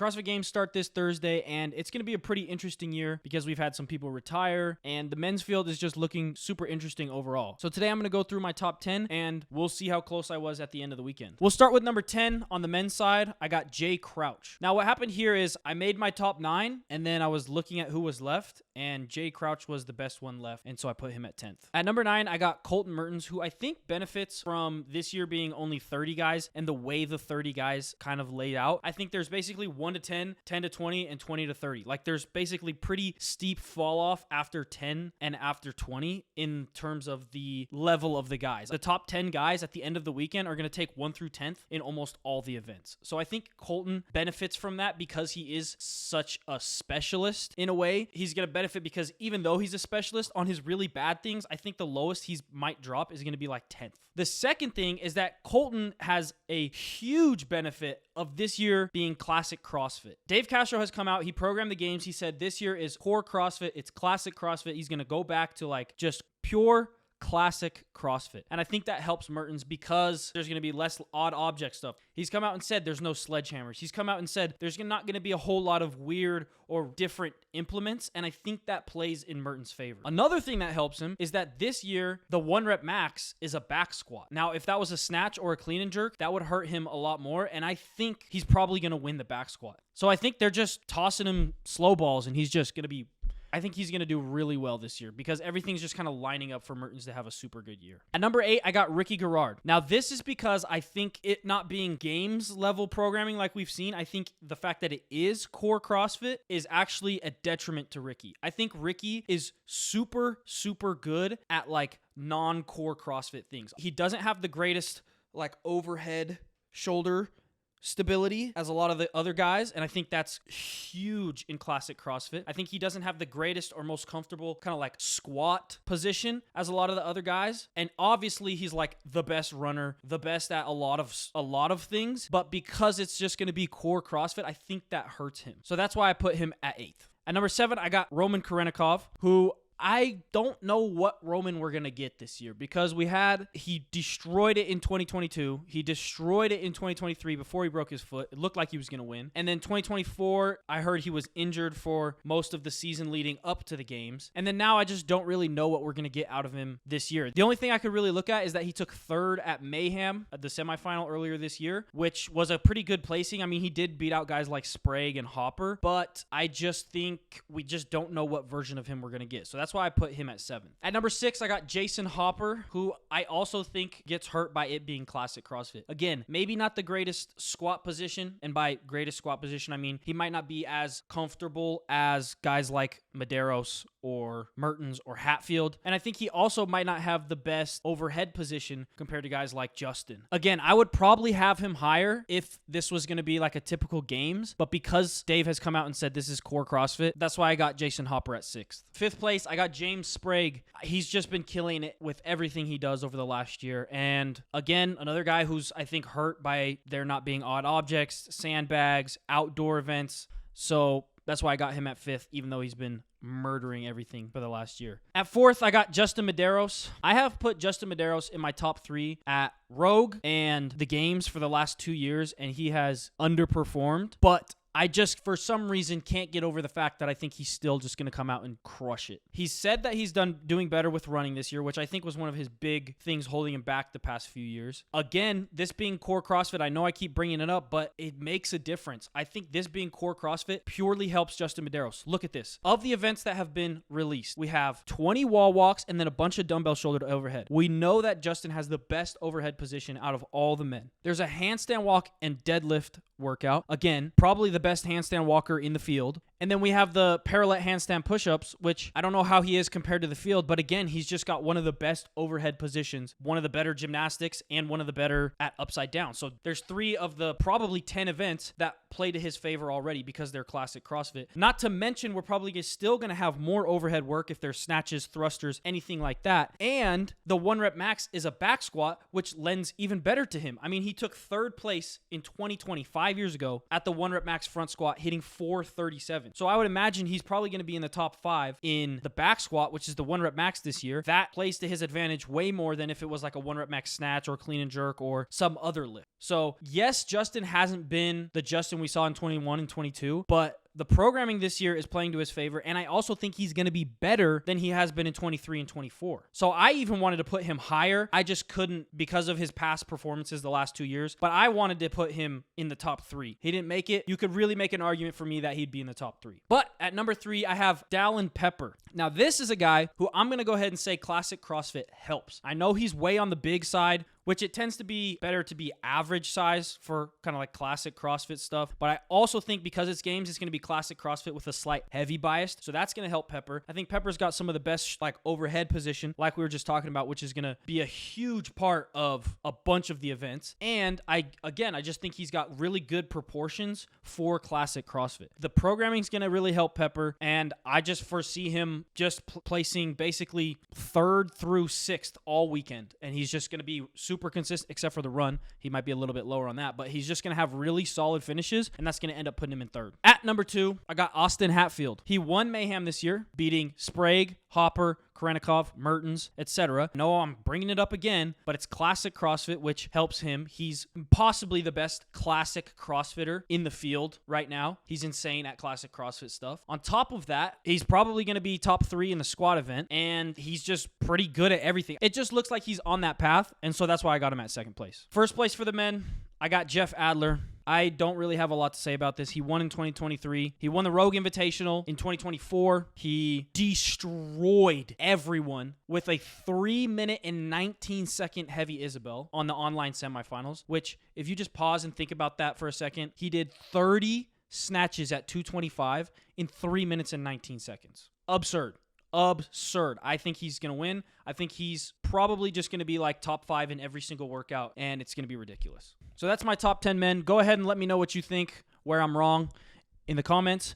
CrossFit Games start this Thursday, and it's going to be a pretty interesting year because we've had some people retire, and the men's field is just looking super interesting overall. So today I'm going to go through my top 10, and we'll see how close I was at the end of the weekend. We'll start with number 10 on the men's side. I got Jay Crouch. Now, what happened here is I made my top 9, and then I was looking at who was left, and Jay Crouch was the best one left, and so I put him at 10th. At number 9, I got Colten Mertens, who I think benefits from this year being only 30 guys and the way the 30 guys kind of laid out. I think there's basically 1 to 10, 10 to 20, and 20 to 30. Like, there's basically pretty steep fall off after 10 and after 20 in terms of the level of the guys. The top 10 guys at the end of the weekend are going to take 1 through 10th in almost all the events. So I think Colten benefits from that because he is such a specialist in a way. He's going to benefit because even though he's a specialist on his really bad things, I think the lowest he might drop is going to be like 10th. The second thing is that Colten has a huge benefit of this year being classic CrossFit. Dave Castro has come out. He programmed the games. He said this year is core CrossFit. It's classic CrossFit. He's going to go back to like just pure classic CrossFit. And I think that helps Mertens because there's going to be less odd object stuff. He's come out and said there's no sledgehammers. He's come out and said there's not going to be a whole lot of weird or different implements, and I think that plays in Mertens' favor. Another thing that helps him is that this year, the 1 rep max is a back squat. Now, if that was a snatch or a clean and jerk, that would hurt him a lot more, and I think he's probably going to win the back squat. So I think they're just tossing him slow balls, and he's just going to be I think he's going to do really well this year because everything's just kind of lining up for Mertens to have a super good year. At number 8, I got Ricky Garard. Now, this is because I think it not being games level programming like we've seen, I think the fact that it is core CrossFit is actually a detriment to Ricky. I think Ricky is super, super good at like non-core CrossFit things. He doesn't have the greatest like overhead shoulder stability as a lot of the other guys, and I think that's huge in classic CrossFit. I think he doesn't have the greatest or most comfortable kind of like squat position as a lot of the other guys, and obviously he's like the best runner, the best at a lot of things, but because it's just going to be core CrossFit, I think that hurts him. So that's why I put him at 8th. At number 7, I got Roman Khrennikov, who I don't know what Roman we're going to get this year because he destroyed it in 2022. He destroyed it in 2023 before he broke his foot. It looked like he was going to win. And then 2024, I heard he was injured for most of the season leading up to the games. And then now I just don't really know what we're going to get out of him this year. The only thing I could really look at is that he took 3rd at Mayhem at the semifinal earlier this year, which was a pretty good placing. I mean, he did beat out guys like Sprague and Hopper, but I just think we just don't know what version of him we're going to get. So that's why I put him at 7th. At number 6, I got Jason Hopper, who I also think gets hurt by it being classic CrossFit. Again, maybe not the greatest squat position, and by greatest squat position, I mean he might not be as comfortable as guys like Medeiros or Mertens or Hatfield, and I think he also might not have the best overhead position compared to guys like Justin. Again, I would probably have him higher if this was going to be like a typical games, but because Dave has come out and said this is core CrossFit, that's why I got Jason Hopper at 6th. 5th place, I got James Sprague. He's just been killing it with everything he does over the last year. And again, another guy who's, I think, hurt by there not being odd objects, sandbags, outdoor events. So that's why I got him at 5th, even though he's been murdering everything for the last year. At 4th, I got Justin Medeiros. I have put Justin Medeiros in my top 3 at Rogue and the games for the last 2 years, and he has underperformed. But I just, for some reason, can't get over the fact that I think he's still just going to come out and crush it. He said that he's doing better with running this year, which I think was one of his big things holding him back the past few years. Again, this being core CrossFit, I know I keep bringing it up, but it makes a difference. I think this being core CrossFit purely helps Justin Medeiros. Look at this. Of the events that have been released, we have 20 wall walks and then a bunch of dumbbell shoulder to overhead. We know that Justin has the best overhead position out of all the men. There's a handstand walk and deadlift workout. Again, probably the best handstand walker in the field. And then we have the parallel handstand push-ups, which I don't know how he is compared to the field, but again, he's just got one of the best overhead positions, one of the better gymnastics, and one of the better at upside down. So there's 3 of the probably 10 events that play to his favor already because they're classic CrossFit. Not to mention, we're probably still going to have more overhead work if there's snatches, thrusters, anything like that. And the 1 rep max is a back squat, which lends even better to him. I mean, he took 3rd place in 2020, 5 years ago, at the 1 rep max front squat, hitting 437. So I would imagine he's probably going to be in the top 5 in the back squat, which is the 1 rep max this year. That plays to his advantage way more than if it was like a 1 rep max snatch or clean and jerk or some other lift. So yes, Justin hasn't been the Justin we saw in 21 and 22, but the programming this year is playing to his favor, and I also think he's going to be better than he has been in 23 and 24. So I even wanted to put him higher. I just couldn't because of his past performances the last 2 years, but I wanted to put him in the top 3. He didn't make it. You could really make an argument for me that he'd be in the top 3. But at number 3, I have Dallin Pepper. Now, this is a guy who I'm going to go ahead and say classic CrossFit helps. I know he's way on the big side, which it tends to be better to be average size for kind of like classic CrossFit stuff. But I also think because it's games, it's going to be classic CrossFit with a slight heavy bias. So that's going to help Pepper. I think Pepper's got some of the best like overhead position, like we were just talking about, which is going to be a huge part of a bunch of the events. And I just think he's got really good proportions for classic CrossFit. The programming is going to really help Pepper. And I just foresee him just placing basically 3rd through 6th all weekend. And he's just going to be super consistent, except for the run. He might be a little bit lower on that, but he's just going to have really solid finishes, and that's going to end up putting him in 3rd. At number 2, I got Austin Hatfield. He won Mayhem this year, beating Sprague, Hopper, Khrennikov, Mertens, etc. No, I'm bringing it up again, but it's classic CrossFit, which helps him. He's possibly the best classic CrossFitter in the field right now. He's insane at classic CrossFit stuff. On top of that, he's probably going to be top 3 in the squat event, and he's just pretty good at everything. It just looks like he's on that path, and so that's why I got him at 2nd place. First place for the men, I got Jeff Adler. I don't really have a lot to say about this. He won in 2023. He won the Rogue Invitational in 2024. He destroyed everyone with a 3-minute and 19-second heavy Isabel on the online semifinals, which if you just pause and think about that for a second, he did 30 snatches at 225 in 3 minutes and 19 seconds. Absurd. I think he's going to win. I think he's probably just going to be like top 5 in every single workout, and it's going to be ridiculous. So that's my top 10 men. Go ahead and let me know what you think, where I'm wrong in the comments.